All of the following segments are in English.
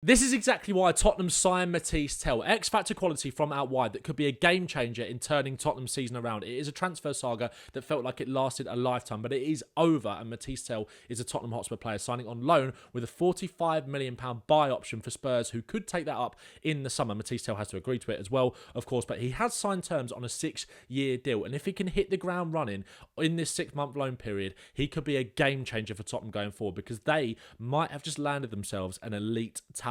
This is exactly why Tottenham signed Mathys Tel. X-factor quality from out wide that could be a game changer in turning Tottenham's season around. It is a transfer saga that felt like it lasted a lifetime, but it is over, and Mathys Tel is a Tottenham Hotspur player signing on loan with a £45 million buy option for Spurs, who could take that up in the summer. Mathys Tel has to agree to it as well, of course, but he has signed terms on a 6-year deal, and if he can hit the ground running in this 6-month loan period, he could be a game changer for Tottenham going forward, because they might have just landed themselves an elite talent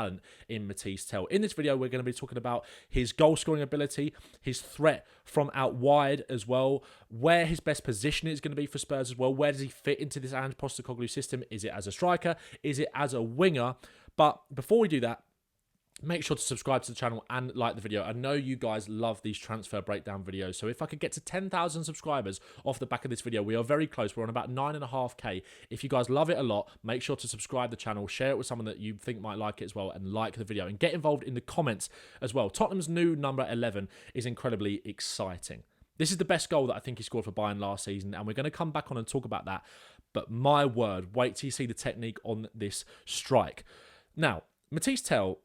in Mathys Tel. In this video, we're going to be talking about his goal scoring ability, his threat from out wide as well, where his best position is going to be for Spurs as well. Where does he fit into this Postecoglou system? Is it as a striker? Is it as a winger? But before we do that, make sure to subscribe to the channel and like the video. I know you guys love these transfer breakdown videos, so if I could get to 10,000 subscribers off the back of this video, we are very close. We're on about 9.5k. If you guys love it a lot, make sure to subscribe to the channel, share it with someone that you think might like it as well, and like the video, and get involved in the comments as well. Tottenham's new number 11 is incredibly exciting. This is the best goal that I think he scored for Bayern last season, and we're going to come back on and talk about that. But my word, wait till you see the technique on this strike. Now, Mathys Tel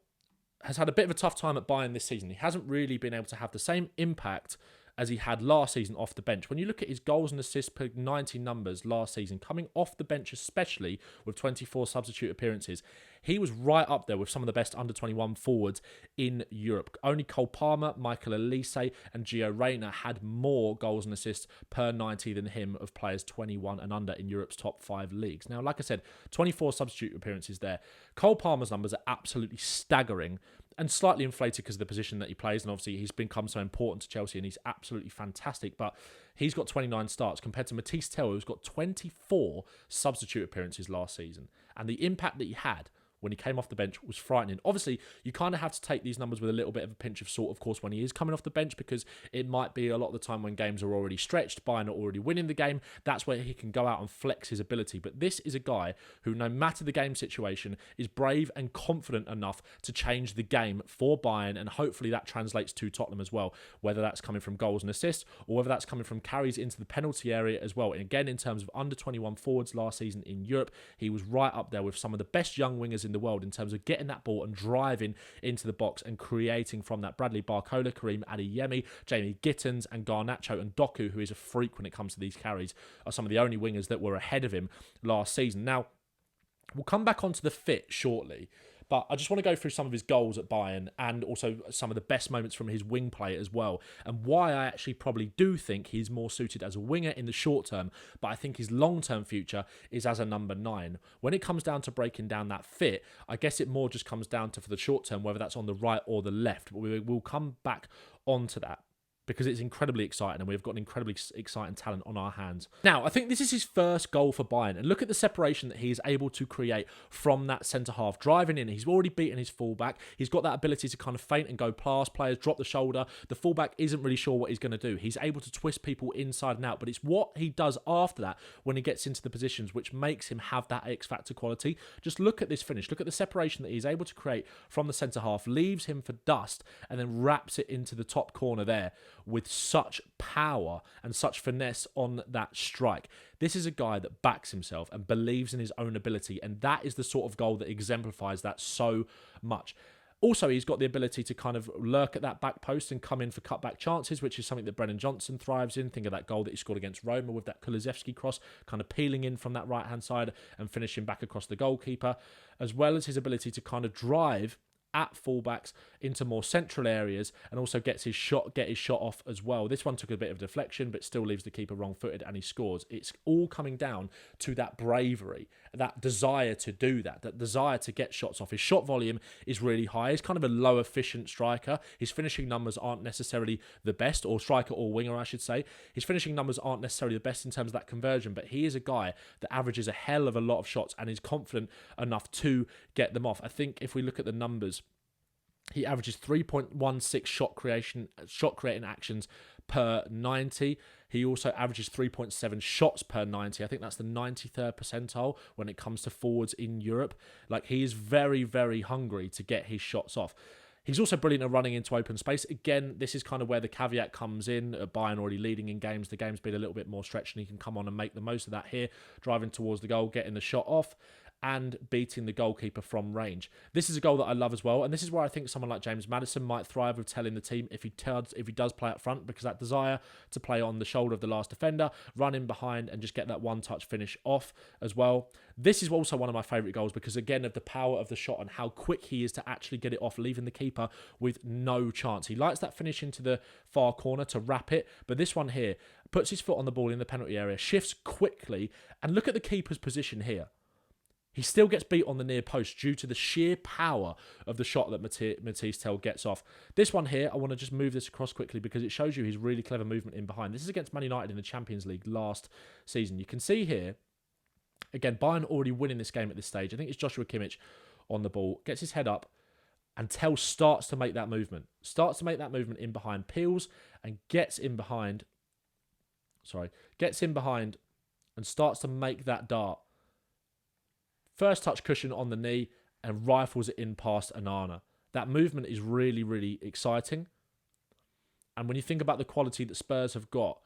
has had a bit of a tough time at Bayern this season. He hasn't really been able to have the same impact as he had last season off the bench. When you look at his goals and assists per 90 numbers last season, coming off the bench, especially with 24 substitute appearances, he was right up there with some of the best under-21 forwards in Europe. Only Cole Palmer, Michael Elise, and Gio Reyna had more goals and assists per 90 than him of players 21 and under in Europe's top 5 leagues. Now, like I said, 24 substitute appearances there. Cole Palmer's numbers are absolutely staggering and slightly inflated because of the position that he plays, and obviously he's become so important to Chelsea, and he's absolutely fantastic, but he's got 29 starts compared to Mathys Tel, who's got 24 substitute appearances last season, and the impact that he had when he came off the bench was frightening. Obviously, you kind of have to take these numbers with a little bit of a pinch of salt, of course, when he is coming off the bench, because it might be a lot of the time when games are already stretched, Bayern are already winning the game. That's where he can go out and flex his ability. But this is a guy who, no matter the game situation, is brave and confident enough to change the game for Bayern, and hopefully that translates to Tottenham as well, whether that's coming from goals and assists or whether that's coming from carries into the penalty area as well. And again, in terms of under-21 forwards last season in Europe, he was right up there with some of the best young wingers in the world in terms of getting that ball and driving into the box and creating from that. Bradley Barcola, Karim Adeyemi, Jamie Gittins, and Garnacho and Doku, who is a freak when it comes to these carries, are some of the only wingers that were ahead of him last season. Now, we'll come back onto the fit shortly, but I just want to go through some of his goals at Bayern and also some of the best moments from his wing play as well, and why I actually probably do think he's more suited as a winger in the short term, but I think his long-term future is as a number 9. When it comes down to breaking down that fit, I guess it more just comes down to, for the short term, whether that's on the right or the left. But we'll come back onto that, because it's incredibly exciting, and we've got an incredibly exciting talent on our hands. Now, I think this is his first goal for Bayern, and look at the separation that he is able to create from that centre-half. Driving in, he's already beaten his fullback. He's got that ability to kind of feint and go past players, drop the shoulder. The fullback isn't really sure what he's going to do. He's able to twist people inside and out, but it's what he does after that when he gets into the positions which makes him have that X-factor quality. Just look at this finish. Look at the separation that he's able to create from the centre-half, leaves him for dust, and then wraps it into the top corner there with such power and such finesse on that strike. This is a guy that backs himself and believes in his own ability, and that is the sort of goal that exemplifies that so much. Also, he's got the ability to kind of lurk at that back post and come in for cutback chances, which is something that Brennan Johnson thrives in. Think of that goal that he scored against Roma with that Kulusevski cross, kind of peeling in from that right-hand side and finishing back across the goalkeeper, as well as his ability to kind of drive at fullbacks into more central areas, and also get his shot off as well. This one took a bit of deflection, but still leaves the keeper wrong-footed, and he scores. It's all coming down to that bravery, that desire to do that desire to get shots off. His shot volume is really high. He's kind of a low-efficient striker. His finishing numbers aren't necessarily the best, or striker or winger, I should say. His finishing numbers aren't necessarily the best in terms of that conversion, but he is a guy that averages a hell of a lot of shots and is confident enough to get them off. I think if we look at the numbers, he averages 3.16 shot creating actions per 90. He also averages 3.7 shots per 90. I think that's the 93rd percentile when it comes to forwards in Europe. Like, he is very, very hungry to get his shots off. He's also brilliant at running into open space. Again, this is kind of where the caveat comes in. Bayern already leading in games. The game's been a little bit more stretched, and he can come on and make the most of that here, driving towards the goal, getting the shot off. and beating the goalkeeper from range. This is a goal that I love as well, and this is where I think someone like James Maddison might thrive with Tel in the team if he does play up front, because that desire to play on the shoulder of the last defender, run in behind and just get that one-touch finish off as well. This is also one of my favourite goals because, again, of the power of the shot and how quick he is to actually get it off, leaving the keeper with no chance. He likes that finish into the far corner to wrap it, but this one here puts his foot on the ball in the penalty area, shifts quickly, and look at the keeper's position here. He still gets beat on the near post due to the sheer power of the shot that Mathys Tel gets off. This one here, I want to just move this across quickly because it shows you his really clever movement in behind. This is against Man United in the Champions League last season. You can see here, again, Bayern already winning this game at this stage. I think it's Joshua Kimmich on the ball, gets his head up, and Tel starts to make that movement. Starts to make that movement in behind, peels and gets in behind. Gets in behind and starts to make that dart. First touch cushion on the knee and rifles it in past Onana. That movement is really, really exciting. And when you think about the quality that Spurs have got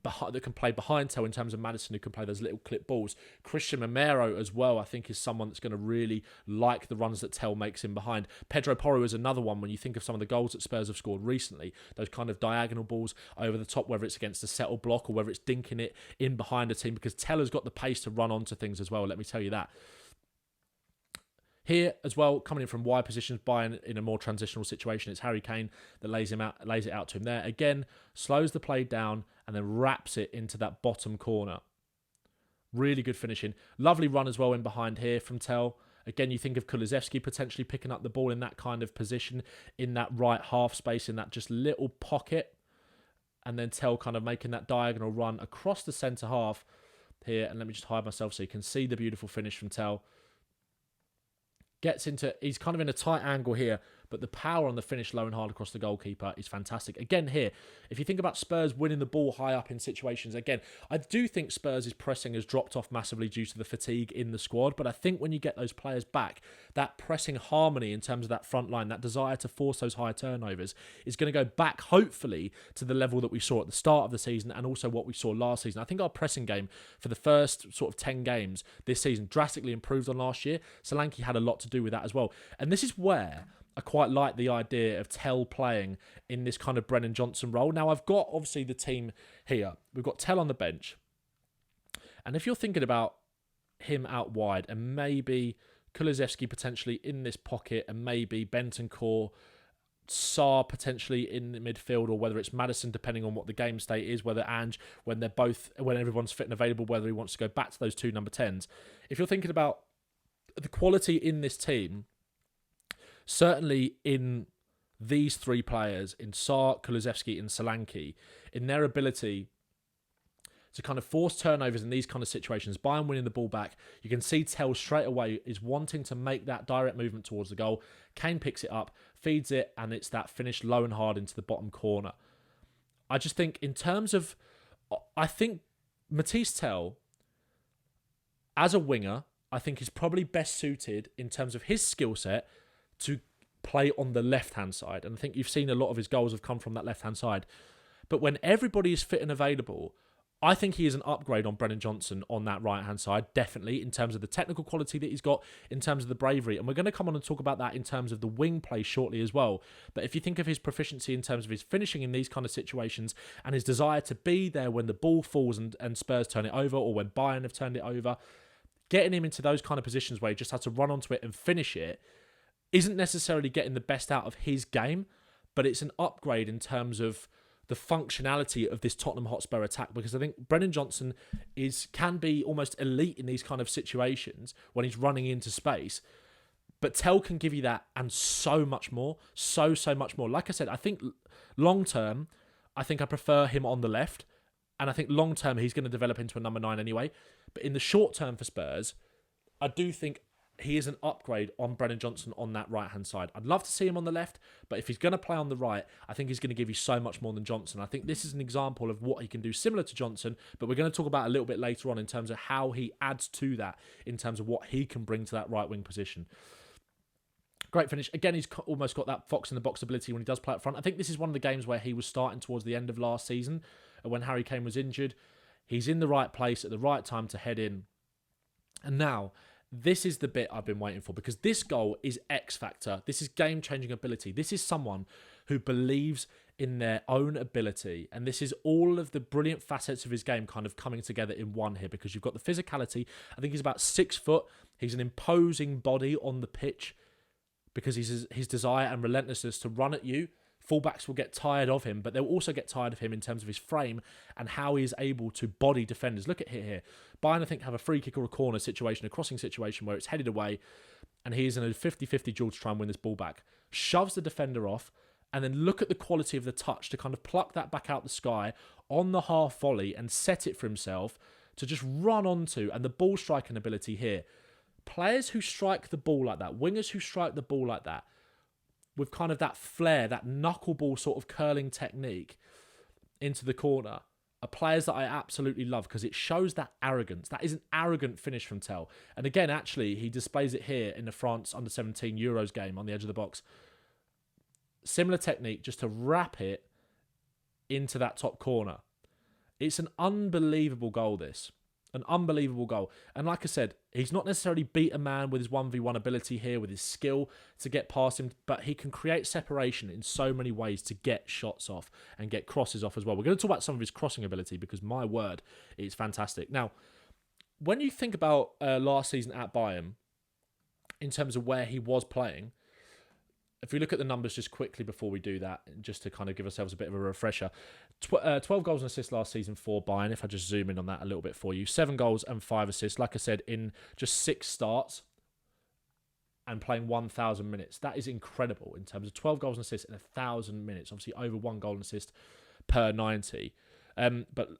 that can play behind Tel in terms of Maddison, who can play those little clip balls, Christian Romero as well, I think, is someone that's going to really like the runs that Tel makes in behind. Pedro Porro is another one when you think of some of the goals that Spurs have scored recently. Those kind of diagonal balls over the top, whether it's against a settled block or whether it's dinking it in behind a team, because Tel has got the pace to run onto things as well, let me tell you that. Here as well, coming in from wide positions, Bayern in a more transitional situation. It's Harry Kane that lays it out to him there. Again, slows the play down and then wraps it into that bottom corner. Really good finishing. Lovely run as well in behind here from Tel. Again, you think of Kulusevski potentially picking up the ball in that kind of position, in that right half space, in that just little pocket. And then Tel kind of making that diagonal run across the centre half here. And let me just hide myself so you can see the beautiful finish from Tel. He's kind of in a tight angle here, but the power on the finish low and hard across the goalkeeper is fantastic. Again here, if you think about Spurs winning the ball high up in situations, again, I do think Spurs' pressing has dropped off massively due to the fatigue in the squad, but I think when you get those players back, that pressing harmony in terms of that front line, that desire to force those high turnovers, is going to go back, hopefully, to the level that we saw at the start of the season and also what we saw last season. I think our pressing game for the first sort of 10 games this season drastically improved on last year. Solanke had a lot to do with that as well. And this is where I quite like the idea of Tel playing in this kind of Brennan Johnson role. Now, I've got, obviously, the team here. We've got Tel on the bench. And if you're thinking about him out wide and maybe Kulusevski potentially in this pocket and maybe Bentancur, Sarr potentially in the midfield, or whether it's Maddison, depending on what the game state is, whether Ange, when everyone's fit and available, whether he wants to go back to those two number 10s. If you're thinking about the quality in this team, certainly in these three players, in Sarr, Kulusevski and Solanke, in their ability to kind of force turnovers in these kind of situations, Bayern winning the ball back, you can see Tel straight away is wanting to make that direct movement towards the goal. Kane picks it up, feeds it, and it's that finish low and hard into the bottom corner. I just think in terms of, I think Mathys Tel, as a winger, I think is probably best suited in terms of his skill set to play on the left-hand side. And I think you've seen a lot of his goals have come from that left-hand side. But when everybody is fit and available, I think he is an upgrade on Brennan Johnson on that right-hand side, definitely, in terms of the technical quality that he's got, in terms of the bravery. And we're going to come on and talk about that in terms of the wing play shortly as well. But if you think of his proficiency in terms of his finishing in these kind of situations and his desire to be there when the ball falls and Spurs turn it over, or when Bayern have turned it over, getting him into those kind of positions where he just has to run onto it and finish it isn't necessarily getting the best out of his game, but it's an upgrade in terms of the functionality of this Tottenham Hotspur attack, because I think Brennan Johnson can be almost elite in these kind of situations when he's running into space, but Tel can give you that and so much more, so much more. Like I said, I think long term, I think I prefer him on the left, and I think long term he's going to develop into a number 9 anyway. But in the short term for Spurs, I do think he is an upgrade on Brennan Johnson on that right-hand side. I'd love to see him on the left, but if he's going to play on the right, I think he's going to give you so much more than Johnson. I think this is an example of what he can do similar to Johnson, but we're going to talk about a little bit later on in terms of how he adds to that, in terms of what he can bring to that right-wing position. Great finish. Again, he's almost got that fox in the box ability when he does play up front. I think this is one of the games where he was starting towards the end of last season when Harry Kane was injured. He's in the right place at the right time to head in. And now, This is the bit I've been waiting for, because this goal is X factor. This is game-changing ability. This is someone who believes in their own ability, and this is all of the brilliant facets of his game kind of coming together in one here, because you've got the physicality. I think he's about 6 foot. He's an imposing body on the pitch because his desire and relentlessness to run at you. Fullbacks will get tired of him, but they'll also get tired of him in terms of his frame and how he is able to body defenders. Look at here. Bayern, I think, have a free kick or a corner situation, a crossing situation where it's headed away, and he's in a 50-50 duel to try and win this ball back. Shoves the defender off, and then look at the quality of the touch to kind of pluck that back out the sky on the half volley and set it for himself to just run onto. And the ball striking ability here. Players who strike the ball like that, wingers who strike the ball like that, with kind of that flair, that knuckleball sort of curling technique into the corner, are players that I absolutely love, because it shows that arrogance. That is an arrogant finish from Tel. And again, actually, he displays it here in the France Under-17 Euros game on the edge of the box. Similar technique, just to wrap it into that top corner. It's an unbelievable goal, this. An unbelievable goal. And like I said, he's not necessarily beat a man with his 1v1 ability here, with his skill to get past him, but he can create separation in so many ways to get shots off and get crosses off as well. We're going to talk about some of his crossing ability, because my word, it's fantastic. Now, when you think about last season at Bayern, in terms of where he was playing, if we look at the numbers just quickly before we do that, just to kind of give ourselves a bit of a refresher, 12 goals and assists last season for Bayern, if I just zoom in on that a little bit for you. 7 goals and 5 assists, like I said, in just 6 starts and playing 1,000 minutes. That is incredible in terms of 12 goals and assists in 1,000 minutes. Obviously, over 1 goal and assist per 90. But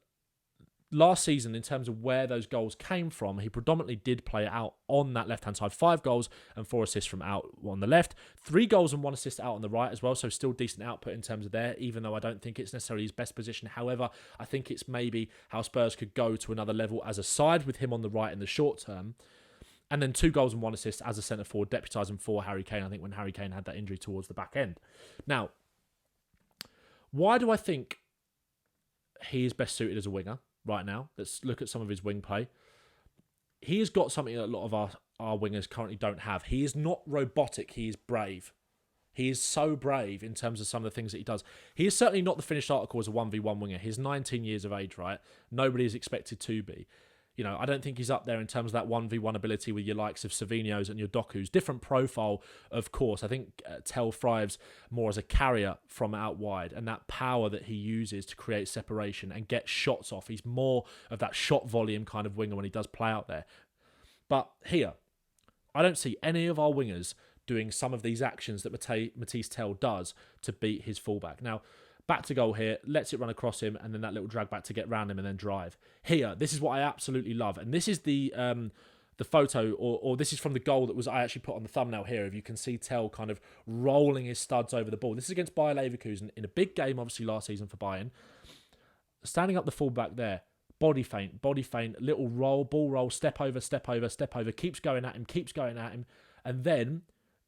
last season, in terms of where those goals came from, he predominantly did play out on that left-hand side. 5 goals and 4 assists from out on the left. 3 goals and 1 assist out on the right as well, so still decent output in terms of there, even though I don't think it's necessarily his best position. However, I think it's maybe how Spurs could go to another level as a side with him on the right in the short term. And then 2 goals and 1 assist as a centre-forward, deputising for Harry Kane, I think, when Harry Kane had that injury towards the back end. Now, why do I think he is best suited as a winger right now? Let's look at some of his wing play. He has got something that a lot of our wingers currently don't have. He is not robotic, he is brave. He is so brave in terms of some of the things that he does. He is certainly not the finished article as a 1v1 winger. He's 19 years of age, right? Nobody is expected to be. You know, I don't think he's up there in terms of that 1v1 ability with your likes of Savinho's and your Doku's. Different profile, of course. I think Tel thrives more as a carrier from out wide, and that power that he uses to create separation and get shots off. He's more of that shot volume kind of winger when he does play out there. But here, I don't see any of our wingers doing some of these actions that Mathys Tel does to beat his fullback. Now, back to goal here, lets it run across him, and then that little drag back to get round him and then drive. Here, this is what I absolutely love. And this is the photo, or this is from the goal that was I actually put on the thumbnail here. If you can see Tel kind of rolling his studs over the ball. This is against Bayer Leverkusen in a big game, obviously, last season for Bayern. Standing up the fullback there. Body feint, little roll, ball roll, step over, keeps going at him. And then,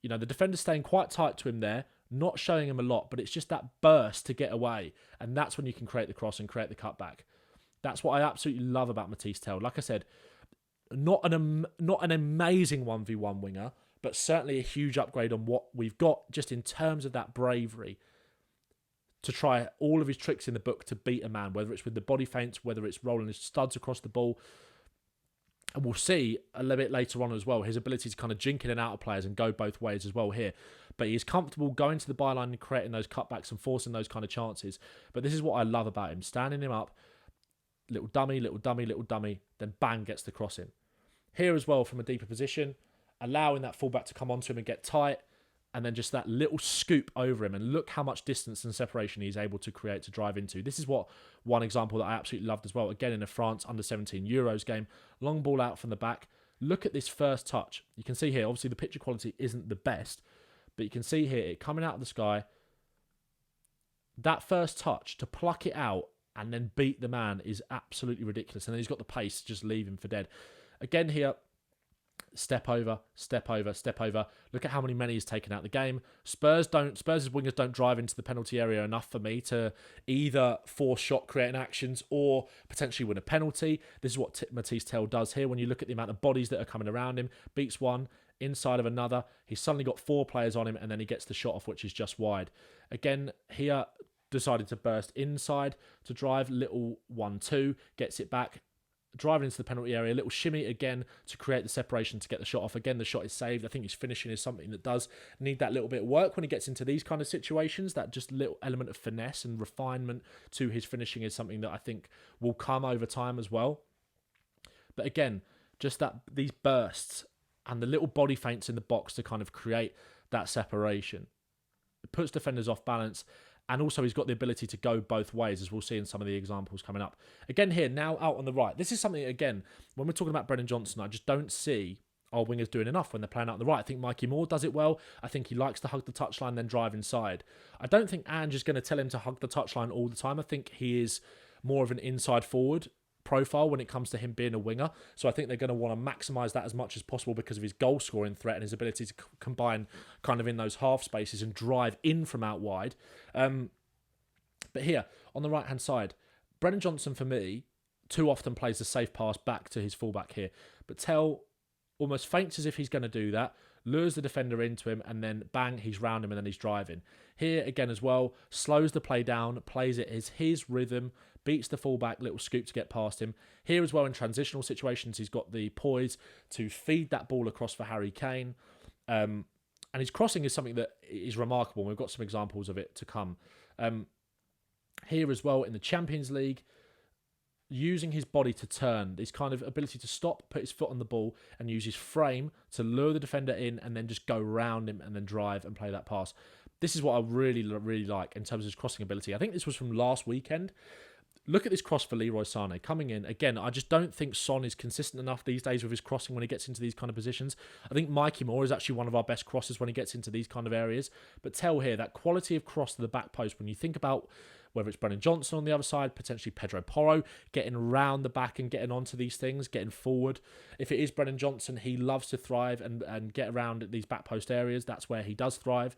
you know, the defender's staying quite tight to him there, not showing him a lot, but it's just that burst to get away. And that's when you can create the cross and create the cutback. That's what I absolutely love about Mathys Tel. Like I said, not an amazing 1v1 winger, but certainly a huge upgrade on what we've got just in terms of that bravery to try all of his tricks in the book to beat a man, whether it's with the body feints, whether it's rolling his studs across the ball. And we'll see a little bit later on as well, his ability to kind of jink in and out of players and go both ways as well here. But he's comfortable going to the byline and creating those cutbacks and forcing those kind of chances. But this is what I love about him. Standing him up, little dummy, then bang, gets the cross in. Here as well from a deeper position, allowing that fullback to come onto him and get tight, and then just that little scoop over him. And look how much distance and separation he's able to create to drive into. This is what one example that I absolutely loved as well. Again, in a France Under-17 Euros game. Long ball out from the back. Look at this first touch. You can see here, obviously the picture quality isn't the best, but you can see here, it coming out of the sky. That first touch, to pluck it out and then beat the man is absolutely ridiculous. And then he's got the pace to just leave him for dead. Again here, Step over, step over, step over. Look at how many he's taken out of the game. Spurs' wingers don't drive into the penalty area enough for me to either force shot creating actions or potentially win a penalty. This is what Mathys Tel does here. When you look at the amount of bodies that are coming around him, beats one, inside of another. He's suddenly got 4 players on him, and then he gets the shot off, which is just wide. Again, here decided to burst inside to drive, little 1-2, gets it back, driving into the penalty area, a little shimmy again to create the separation to get the shot off. Again, the shot is saved. I think his finishing is something that does need that little bit of work when he gets into these kind of situations. That just little element of finesse and refinement to his finishing is something that I think will come over time as well. But again, just that these bursts and the little body feints in the box to kind of create that separation. It puts defenders off balance. And also he's got the ability to go both ways, as we'll see in some of the examples coming up. Again here, now out on the right. This is something, again, when we're talking about Brennan Johnson, I just don't see our wingers doing enough when they're playing out on the right. I think Mikey Moore does it well. I think he likes to hug the touchline, then drive inside. I don't think Ange is going to tell him to hug the touchline all the time. I think he is more of an inside forward profile when it comes to him being a winger. So I think they're going to want to maximise that as much as possible because of his goal scoring threat and his ability to combine kind of in those half spaces and drive in from out wide. But here, on the right-hand side, Brennan Johnson, for me, too often plays a safe pass back to his fullback here. But Tel almost feints as if he's going to do that, lures the defender into him, and then bang, he's round him and then he's driving. Here, again as well, slows the play down, plays it as his rhythm, beats the fullback, little scoop to get past him. Here as well, in transitional situations, he's got the poise to feed that ball across for Harry Kane. And his crossing is something that is remarkable. We've got some examples of it to come. Here as well in the Champions League, using his body to turn, his kind of ability to stop, put his foot on the ball and use his frame to lure the defender in and then just go round him and then drive and play that pass. This is what I really, really like in terms of his crossing ability. I think this was from last weekend. Look at this cross for Leroy Sané coming in. Again, I just don't think Son is consistent enough these days with his crossing when he gets into these kind of positions. I think Mikey Moore is actually one of our best crossers when he gets into these kind of areas. But Tel here, that quality of cross to the back post, when you think about whether it's Brennan Johnson on the other side, potentially Pedro Porro, getting round the back and getting onto these things, getting forward. If it is Brennan Johnson, he loves to thrive and get around at these back post areas. That's where he does thrive.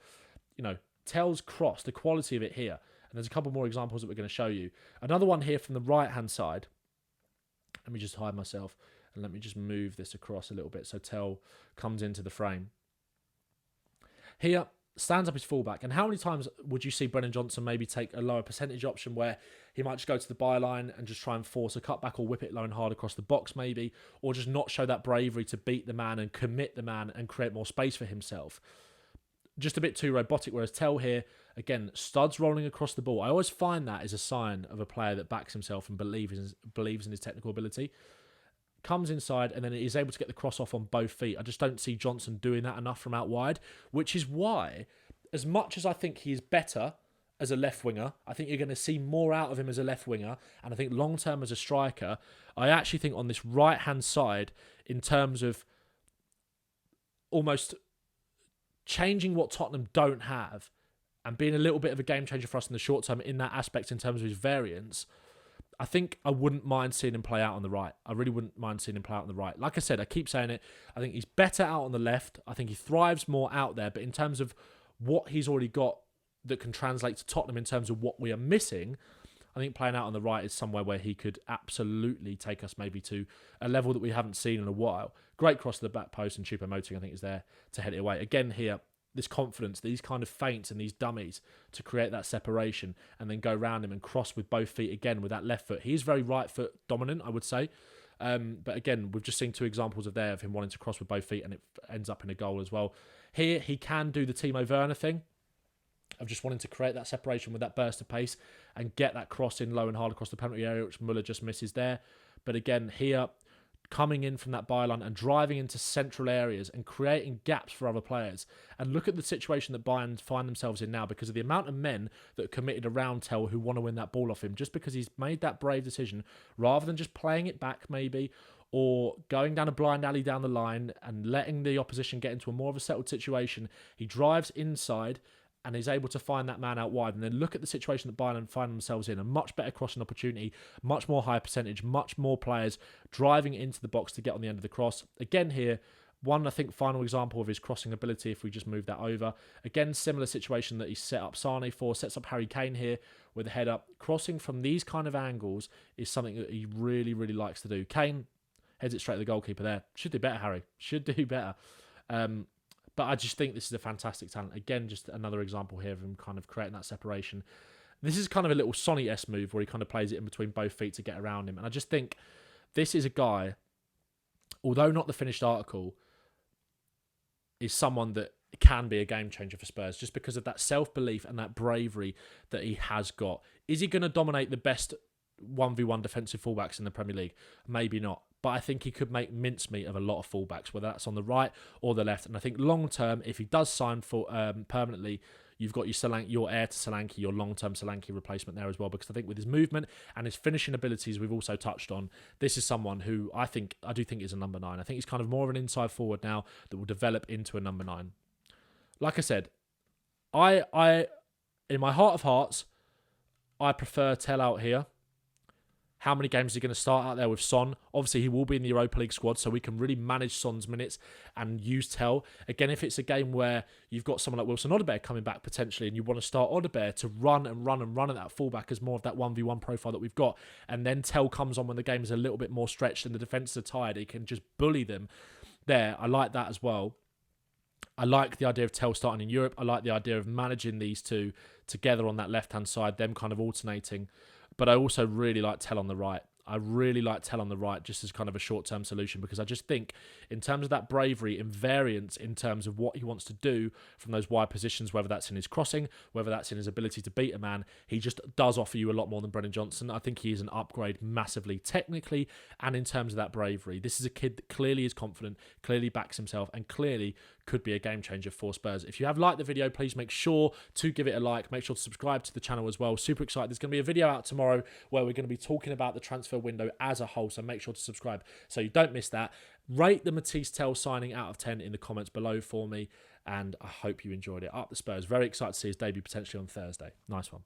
You know, Tel's cross, the quality of it here. And there's a couple more examples that we're going to show you. Another one here from the right-hand side. Let me just hide myself and let me just move this across a little bit so Tel comes into the frame. Here, stands up his fullback. And how many times would you see Brennan Johnson maybe take a lower percentage option where he might just go to the byline and just try and force a cutback or whip it low and hard across the box maybe, or just not show that bravery to beat the man and commit the man and create more space for himself? Just a bit too robotic, whereas Tel here, again, studs rolling across the ball. I always find that is a sign of a player that backs himself and believes in his technical ability. Comes inside and then is able to get the cross off on both feet. I just don't see Johnson doing that enough from out wide, which is why, as much as I think he is better as a left winger, I think you're going to see more out of him as a left winger, and I think long-term as a striker, I actually think on this right-hand side, in terms of almost changing what Tottenham don't have and being a little bit of a game changer for us in the short term in that aspect in terms of his variance, I think I wouldn't mind seeing him play out on the right. I really wouldn't mind seeing him play out on the right. Like I said, I keep saying it, I think he's better out on the left. I think he thrives more out there, but in terms of what he's already got that can translate to Tottenham in terms of what we are missing, I think playing out on the right is somewhere where he could absolutely take us maybe to a level that we haven't seen in a while. Great cross to the back post, and Choupo-Moting, I think, is there to head it away. Again here, this confidence, these kind of feints and these dummies to create that separation and then go round him and cross with both feet again with that left foot. He's very right foot dominant, I would say. But again, we've just seen 2 examples of him wanting to cross with both feet, and it ends up in a goal as well. Here, he can do the Timo Werner thing of just wanting to create that separation with that burst of pace and get that cross in low and hard across the penalty area, which Muller just misses there. But again, here, coming in from that byline and driving into central areas and creating gaps for other players. And look at the situation that Bayern find themselves in now because of the amount of men that are committed around Tel who want to win that ball off him, just because he's made that brave decision rather than just playing it back maybe or going down a blind alley down the line and letting the opposition get into a more of a settled situation. He drives inside and is able to find that man out wide. And then look at the situation that Bayern find themselves in. A much better crossing opportunity, much more high percentage, much more players driving into the box to get on the end of the cross. Again here, One, I think, final example of his crossing ability, if we just move that over. Again, similar situation that he set up Sane for, sets up Harry Kane here with a head up. Crossing from these kind of angles is something that he really, really likes to do. Kane heads it straight to the goalkeeper there. Should do better, Harry. Should do better. But I just think this is a fantastic talent. Again, just another example here of him kind of creating that separation. This is kind of a little Sonny-esque move where he kind of plays it in between both feet to get around him. And I just think this is a guy, although not the finished article, is someone that can be a game changer for Spurs just because of that self-belief and that bravery that he has got. Is he going to dominate the best 1v1 defensive fullbacks in the Premier League? Maybe not. But I think he could make mincemeat of a lot of fullbacks, whether that's on the right or the left. And I think long-term, if he does sign for permanently, you've got your heir to Solanke, your long-term Solanke replacement there as well. Because I think with his movement and his finishing abilities, we've also touched on, this is someone who I do think is a number 9. I think he's kind of more of an inside forward now that will develop into a number 9. Like I said, I in my heart of hearts, I prefer Tel out here. How many games are he going to start out there with Son? Obviously, he will be in the Europa League squad, so we can really manage Son's minutes and use Tel. Again, if it's a game where you've got someone like Wilson Odobert coming back potentially and you want to start Odobert to run at that fullback as more of that 1v1 profile that we've got, and then Tel comes on when the game is a little bit more stretched and the defences are tired, he can just bully them there. I like that as well. I like the idea of Tel starting in Europe. I like the idea of managing these two together on that left-hand side, them kind of alternating. But I also really like Tel on the right. I really like Tel on the right just as kind of a short-term solution because I just think in terms of that bravery and variance in terms of what he wants to do from those wide positions, whether that's in his crossing, whether that's in his ability to beat a man, he just does offer you a lot more than Brennan Johnson. I think he is an upgrade massively technically and in terms of that bravery. This is a kid that clearly is confident, clearly backs himself and clearly could be a game changer for Spurs. If you have liked the video, please make sure to give it a like. Make sure to subscribe to the channel as well. Super excited. There's going to be a video out tomorrow where we're going to be talking about the transfer window as a whole, so make sure to subscribe so you don't miss that. Rate the Mathys Tel signing out of 10 in the comments below for me, and I hope you enjoyed it. Up the Spurs. Very excited to see his debut potentially on Thursday. Nice one.